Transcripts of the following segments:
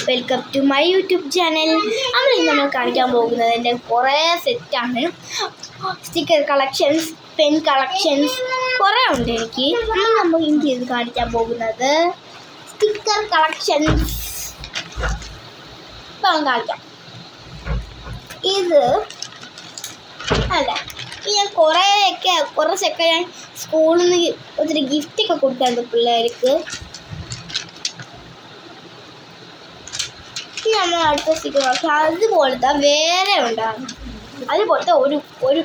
Welcome to my YouTube channel. നമ്മൾ കാണിക്കാൻ പോകുന്നത് എൻ്റെ കുറേ സെറ്റാണ്. സ്റ്റിക്കർ കളക്ഷൻസ്, പെൻ കളക്ഷൻസ് കുറേ ഉണ്ട് എനിക്ക്. നമ്മൾ എനിക്ക് ഇത് കാണിക്കാൻ പോകുന്നത് സ്റ്റിക്കർ കളക്ഷൻസ്. ഇപ്പം കാണിക്കാം. ഇത് അല്ല, ഞാൻ കുറച്ചൊക്കെ ഞാൻ സ്കൂളിൽ നിന്ന് ഒത്തിരി ഗിഫ്റ്റൊക്കെ കൊടുത്തായിരുന്നു പിള്ളേർക്ക്. നമ്മൾ അടുത്ത സ്റ്റിക്കർ കളക്ഷൻ അതുപോലത്തെ വേറെ ഉണ്ടാകും. അതുപോലത്തെ ഒരു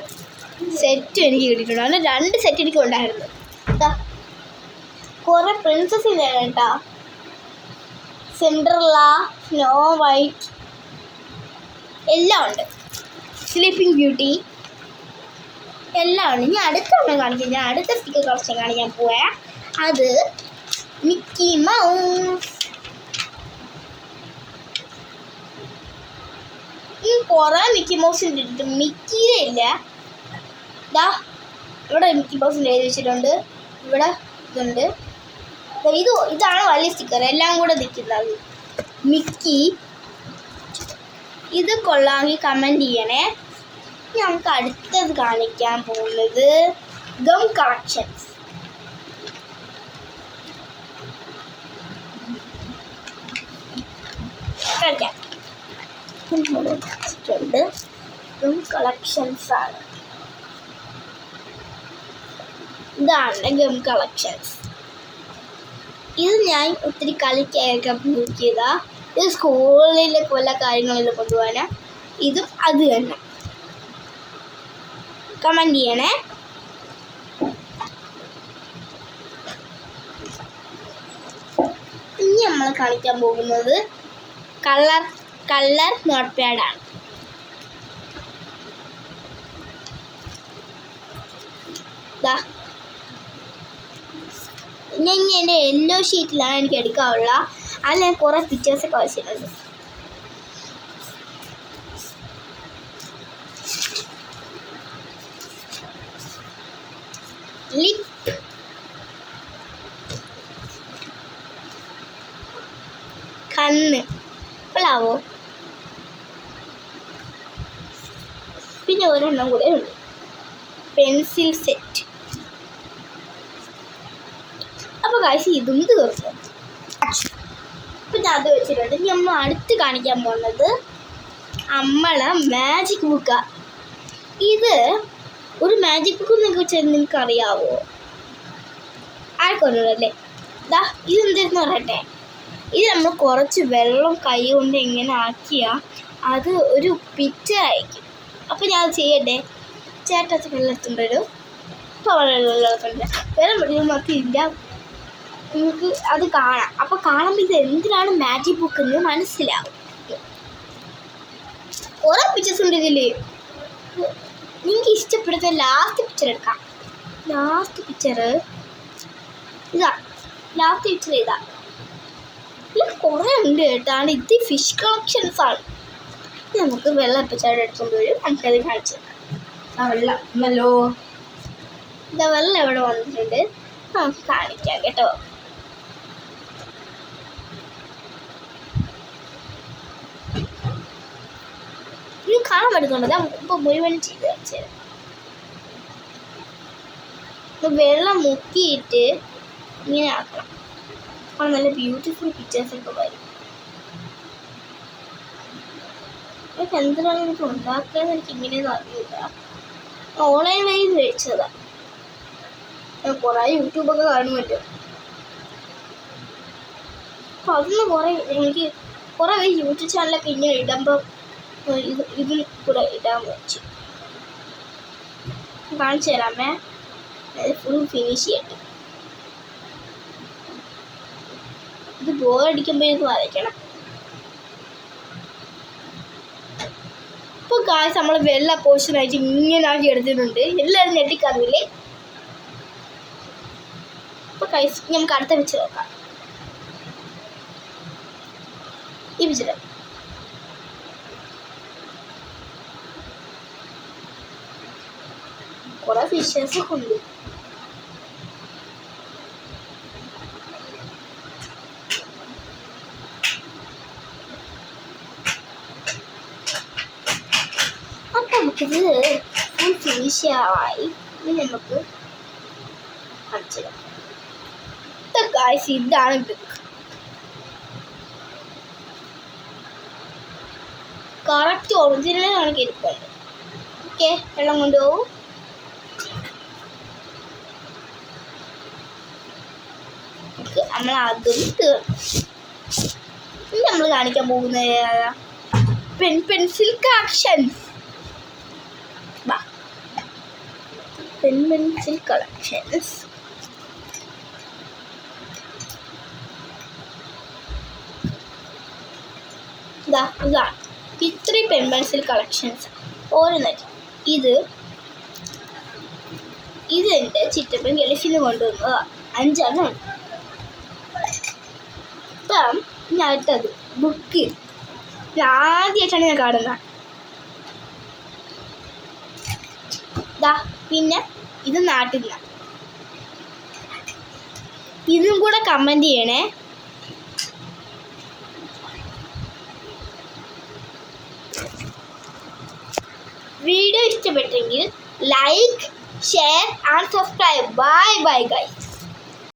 സെറ്റ് എനിക്ക് കിട്ടിയിട്ടുണ്ടായിരുന്നു. 2 സെറ്റ് എനിക്ക് ഉണ്ടായിരുന്നു. കുറേ പ്രിൻസസിൻ്റെ കേട്ടോ, സിൻഡ്രല്ല, സ്നോ വൈറ്റ് എല്ലാം ഉണ്ട്, സ്ലീപ്പിംഗ് ബ്യൂട്ടി എല്ലാം ഉണ്ട്. ഞാൻ അടുത്താണ് കാണിക്കാം. ഞാൻ അടുത്ത സ്റ്റിക്കർ കളക്ഷൻ കാണിക്കാൻ പോവാ. അത് മിക്കി മൗസ്. കുറേ മിക്കി മൗസിൻ്റെ ഇട്ടിട്ട് മിക്കിയുടെ ഇല്ല. ഇവിടെ മിക്കി മൗസിൻ്റെ എഴുതി വെച്ചിട്ടുണ്ട്. ഇവിടെ ഇതുണ്ട്. ഇതാണ് വലിയ സ്റ്റിക്കർ, എല്ലാം കൂടെ നിൽക്കുന്നത് മിക്കി. ഇത് കൊള്ളാമെങ്കിൽ കമൻറ്റ് ചെയ്യണേ. നമുക്ക് അടുത്തത് കാണിക്കാൻ പോകുന്നത് ഗം കളക്ഷൻസ്. കളിക്കാം. ഗം കളക്ഷൻസ് ആണ്. ഇതാണ് ഗം കളക്ഷൻസ്. ഇത് ഞാൻ ഒത്തിരി കളിക്കാനൊക്കെ യൂസ് ചെയ്താ. ഇത് സ്കൂളിലെ പല കാര്യങ്ങളിലും കൊണ്ടുപോകാനാ. ഇതും അത് തന്നെ. കമൻറ്റ് ചെയ്യണേ. ഇനി നമ്മൾ കാണിക്കാൻ പോകുന്നത് കളർ നോട്ട് പാഡാണ്. ഞാൻ എൻ്റെ യെല്ലോ ഷീറ്റിലാണ് എനിക്ക് എടുക്കാനുള്ള. അതിൽ ഞാൻ കുറേ പിക്ചേഴ്സൊക്കെ വച്ചിട്ടുണ്ട്. ലിപ്പ്, കണ്ണ് കൊള്ളാവോ? പിന്നെ ഒരെണ്ണം കൂടെ ഉണ്ട്, പെൻസിൽ സെറ്റ്. അപ്പോൾ കാശ് ഇതും തീർന്നു. പിന്നെ അത് വെച്ചിട്ടുണ്ട്. നമ്മൾ അടുത്ത് കാണിക്കാൻ പോകുന്നത് നമ്മളെ മാജിക് ബുക്കാണ്. ഇത് ഒരു മാജിക് ബുക്ക് എന്നൊക്കെ വെച്ചാൽ നിങ്ങൾക്ക് അറിയാവോ? ആർക്കൊന്നുമല്ലേ. ഇതെന്തെന്ന് പറയട്ടെ, ഇത് നമ്മൾ കുറച്ച് വെള്ളം കൈ കൊണ്ട് ഇങ്ങനെ ആക്കിയാൽ അത് ഒരു പിക്ചർ അയക്കും. അപ്പോൾ ഞാൻ അത് ചെയ്യട്ടെ. ചേട്ടത്ത് വെള്ളത്തുണ്ടൊരു ഇപ്പോൾ വെള്ളത്തുണ്ട്. വെള്ളം പിടിക്കുമ്പോൾ നമുക്ക് ഇല്ല, നിങ്ങൾക്ക് അത് കാണാം. അപ്പോൾ കാണുമ്പോൾ ഇത് എന്തിനാണ് മാജിക് ബുക്ക് എന്ന് മനസ്സിലാവും. കുറേ പിക്ചേഴ്സ് ഉണ്ട് ഇതിൽ. നിങ്ങൾക്ക് ഇഷ്ടപ്പെടുന്ന ലാസ്റ്റ് പിക്ചർ എടുക്കാം. ലാസ്റ്റ് പിക്ചർ ഇതാ. ഇത് കുറേ ഉണ്ട് കേട്ടാണ്. ഇത് ഫിഷ് കളക്ഷൻസ് ആണ്. നമുക്ക് വെള്ളം എപ്പിച്ചാട് എടുത്തുകൊണ്ട് വരും. നമുക്കത് കാണിച്ചു തരാം. വെള്ളമല്ലോ, ഇതാ വെള്ളം എവിടെ വന്നിട്ടുണ്ട്. നമുക്ക് കാണിക്കാം കേട്ടോ. ഇത് കാണാൻ പറ്റുന്നുണ്ട്. ഇപ്പോൾ മുഴുവൻ ചെയ്ത് കാണിച്ചു തരാം. വെള്ളം മുക്കിയിട്ട് ഇങ്ങനെ ആക്കണം. അപ്പോൾ നല്ല ബ്യൂട്ടിഫുൾ പിക്ചേഴ്സൊക്കെ വരും. എനിക്ക് എന്തിനാണ് എനിക്ക് ഉണ്ടാക്കുകയെന്ന് എനിക്ക് ഇങ്ങനെയൊന്നും അറിയില്ല. ഓൺലൈൻ വഴി മേടിച്ചതാണ്. ഞാൻ കുറേ യൂട്യൂബൊക്കെ കാണുമല്ലോ. അപ്പോൾ അതൊന്ന് എനിക്ക് കുറേ യൂട്യൂബ് ചാനലൊക്കെ ഇങ്ങനെ ഇടുമ്പോൾ ഇതിൽ കൂടെ ഇടാൻ വെച്ചു. കാണിച്ചു തരാമേ. ഫുൾ ഫിനിഷ് ചെയ്യട്ടെ. ഇത് ബോറടിക്കുമ്പോഴേക്കും വരയ്ക്കണം. ഇപ്പോൾ കാശ് നമ്മൾ വെള്ള പോർഷനായിട്ട് ഇങ്ങനെ ആക്കി എടുത്തിട്ടുണ്ട്. എല്ലാവരും ഞെട്ടിക്കാറില്ലേ? അപ്പോൾ കാശ് നമുക്ക് അടുത്ത പിക്ചർ നോക്കാം. ഈ പിക്ചർ കുറേ ഫിഷേഴ്സൊക്കെ ഉണ്ട്. ഇത് ഫുൾ ഫിനിഷ് ആയി. ഇനി നമുക്ക് കാണിച്ചിടാം. ഇതാണ് ബുക്ക്. കറക്റ്റ് ഒറിജിനൽ കണക്ക് ഇരിപ്പുണ്ട്. ഓക്കെ, വെള്ളം കൊണ്ടുപോകും. നമ്മൾ അതും തീർന്നു. ഇനി നമ്മൾ കാണിക്കാൻ പോകുന്നത് പെൻസിൽ കളക്ഷൻസ്. പെൻസിൽ കളക്ഷൻസ് ഇതാണ്. ഇത്രയും പെൻസിൽ കളക്ഷൻസ് ഓരോന്നായിട്ട്. ഇതെൻ്റെ ചിറ്റപ്പൻ ഗൾഫിൽ കൊണ്ടുവന്നത് 5 ഇപ്പം ഞാൻ അടുത്തത് ബുക്ക്. ആദ്യമായിട്ടാണ് ഞാൻ കാണുന്നത്. പിന്നെ ഇത് നാട്ടിൽ നിന്നാണ്. ഇതും കൂടെ കമൻറ്റ് ചെയ്യണേ. വീഡിയോ ഇഷ്ടപ്പെട്ടെങ്കിൽ like, share and subscribe. Bye bye guys.